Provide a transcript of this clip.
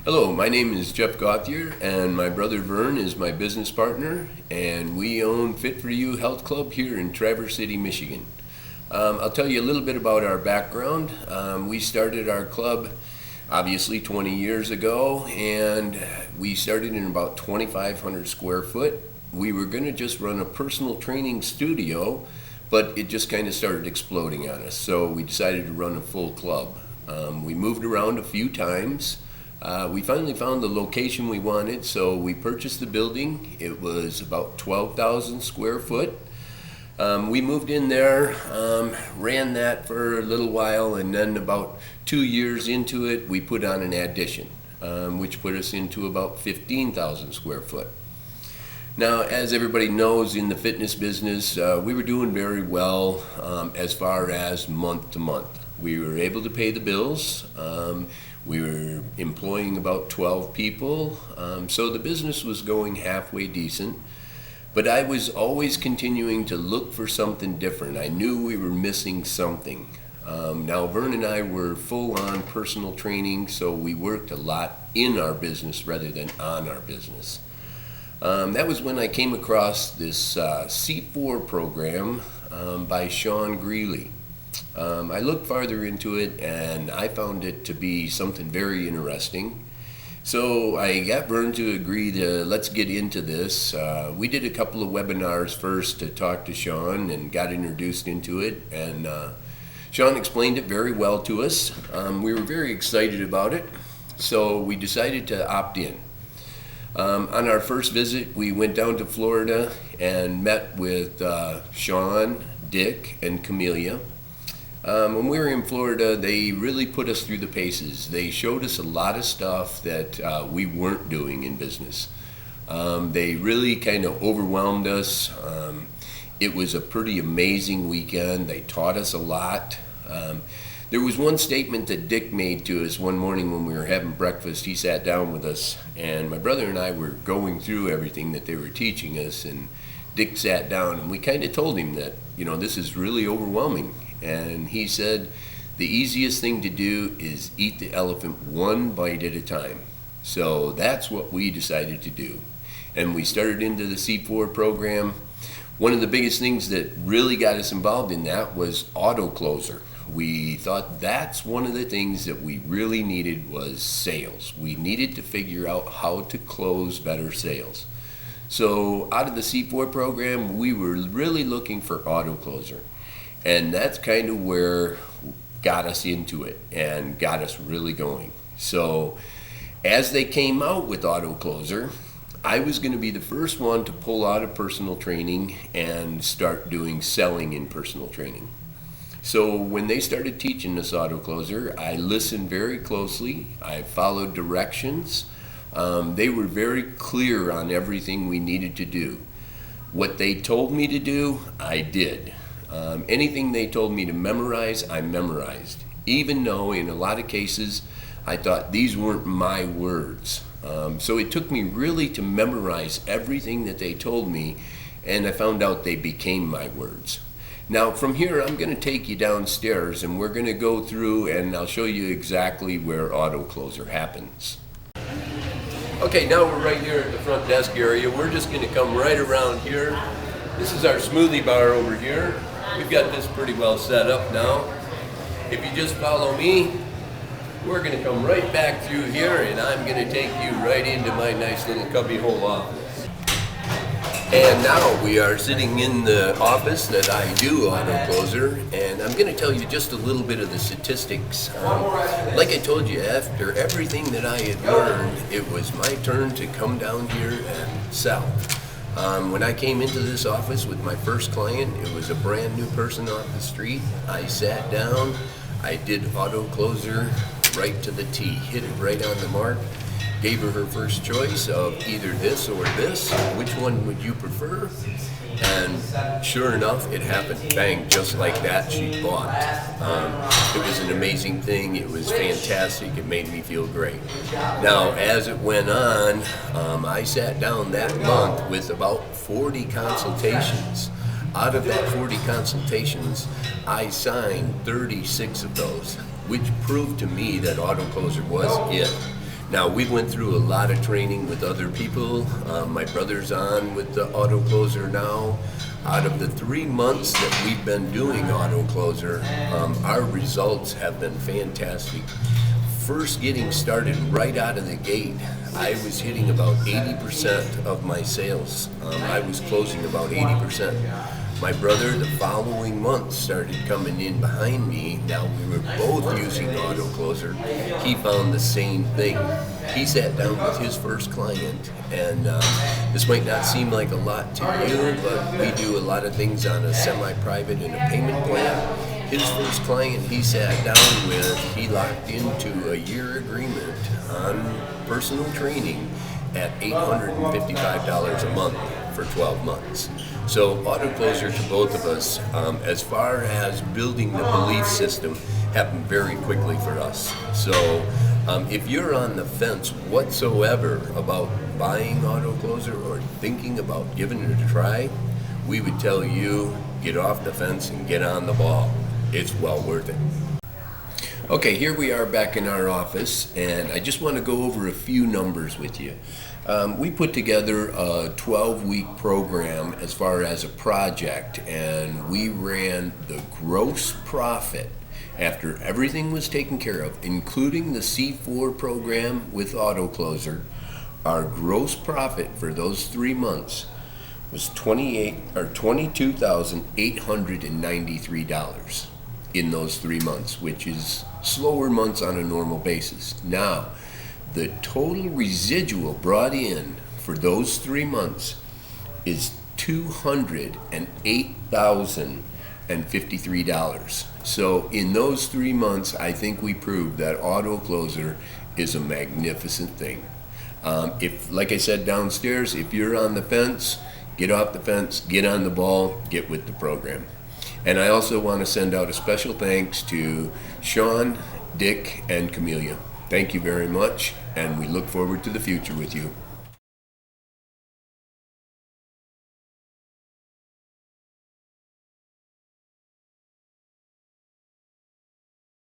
Hello, my name is Jeff Gauthier, and my brother Vern is my business partner, and we own Fit For You Health Club here in Traverse City, Michigan. I'll tell you a little bit about our background. We started our club obviously 20 years ago, and we started in about 2,500 square foot. We were going to just run a personal training studio, but it just kind of started exploding on us, so we decided to run a full club. We moved around a few times. We finally found the location we wanted, so we purchased the building. It was about 12,000 square foot. We moved in there, ran that for a little while, and then about 2 years into it, we put on an addition, which put us into about 15,000 square foot. Now, as everybody knows, in the fitness business, we were doing very well as far as month to month. We were able to pay the bills. We were employing about 12 people, so the business was going halfway decent. But I was always continuing to look for something different. I knew we were missing something. Now, Vern and I were full-on personal training, so we worked a lot in our business rather than on our business. That was when I came across this C4 program by Sean Greeley. I looked farther into it, and I found it to be something very interesting. So I got Vern to agree to let's get into this. We did a couple of webinars first to talk to Sean and got introduced into it, and Sean explained it very well to us. We were very excited about it, so we decided to opt in. On our first visit, we went down to Florida and met with Sean, Dick, and Camellia. When we were in Florida, they really put us through the paces. They showed us a lot of stuff that we weren't doing in business. They really kind of overwhelmed us. It was a pretty amazing weekend. They taught us a lot. There was one statement that Dick made to us one morning when we were having breakfast. He sat down with us, and my brother and I were going through everything that they were teaching us, and Dick sat down, and we kind of told him that, this is really overwhelming. And he said, the easiest thing to do is eat the elephant one bite at a time. So that's what we decided to do. And we started into the C4 program. One of the biggest things that really got us involved in that was auto closer. We thought that's one of the things that we really needed was sales. We needed to figure out how to close better sales. So out of the C4 program, we were really looking for auto closer. And that's kind of where got us into it and got us really going. So as they came out with auto closer, I was going to be the first one to pull out of personal training and start doing selling in personal training. So when they started teaching us auto closer, I listened very closely. I followed directions. They were very clear on everything we needed to do. What they told me to do, I did. Anything they told me to memorize, I memorized. Even though in a lot of cases, I thought these weren't my words. So it took me really to memorize everything that they told me, and I found out they became my words. Now from here, I'm going to take you downstairs, and we're going to go through, and I'll show you exactly where auto closer happens. Okay, now we're right here at the front desk area. We're just going to come right around here. This is our smoothie bar over here. We've got this pretty well set up now. If you just follow me, we're going to come right back through here, and I'm going to take you right into my nice little cubbyhole office. And now we are sitting in the office that I do auto closer, and I'm going to tell you just a little bit of the statistics. Like I told you, after everything that I had learned, it was my turn to come down here and sell. When I came into this office with my first client, it was a brand new person off the street. I sat down, I did auto closer right to the T, hit it right on the mark, gave her first choice of either this or this, which one would you prefer? And sure enough, it happened. Bang, just like that, she bought. It was an amazing thing. It was fantastic. It made me feel great. Now, as it went on, I sat down that month with about 40 consultations. Out of that 40 consultations, I signed 36 of those, which proved to me that auto closer was it. Now, we went through a lot of training with other people. My brother's on with the auto closer now. Out of the 3 months that we've been doing auto closer, our results have been fantastic. First getting started right out of the gate, I was hitting about 80% of my sales. I was closing about 80%. My brother, the following month, started coming in behind me. Now we were both using auto closer. He found the same thing. He sat down with his first client, and this might not seem like a lot to you, but we do a lot of things on a semi-private and a payment plan. His first client he sat down with, he locked into a year agreement on personal training at $855 a month for 12 months. So auto closer to both of us, as far as building the belief system, happened very quickly for us. So if you're on the fence whatsoever about buying auto closer or thinking about giving it a try, we would tell you, get off the fence and get on the ball. It's well worth it. Okay, here we are back in our office, and I just want to go over a few numbers with you. We put together a 12-week program as far as a project, and we ran the gross profit after everything was taken care of, including the C4 program with auto closer. Our gross profit for those 3 months was $22,893 in those 3 months, which is slower months on a normal basis. Now, the total residual brought in for those 3 months is $208,053. So in those 3 months, I think we proved that auto closer is a magnificent thing. If, like I said downstairs, if you're on the fence, get off the fence, get on the ball, get with the program. And I also want to send out a special thanks to Sean, Dick, and Camelia. Thank you very much, and we look forward to the future with you.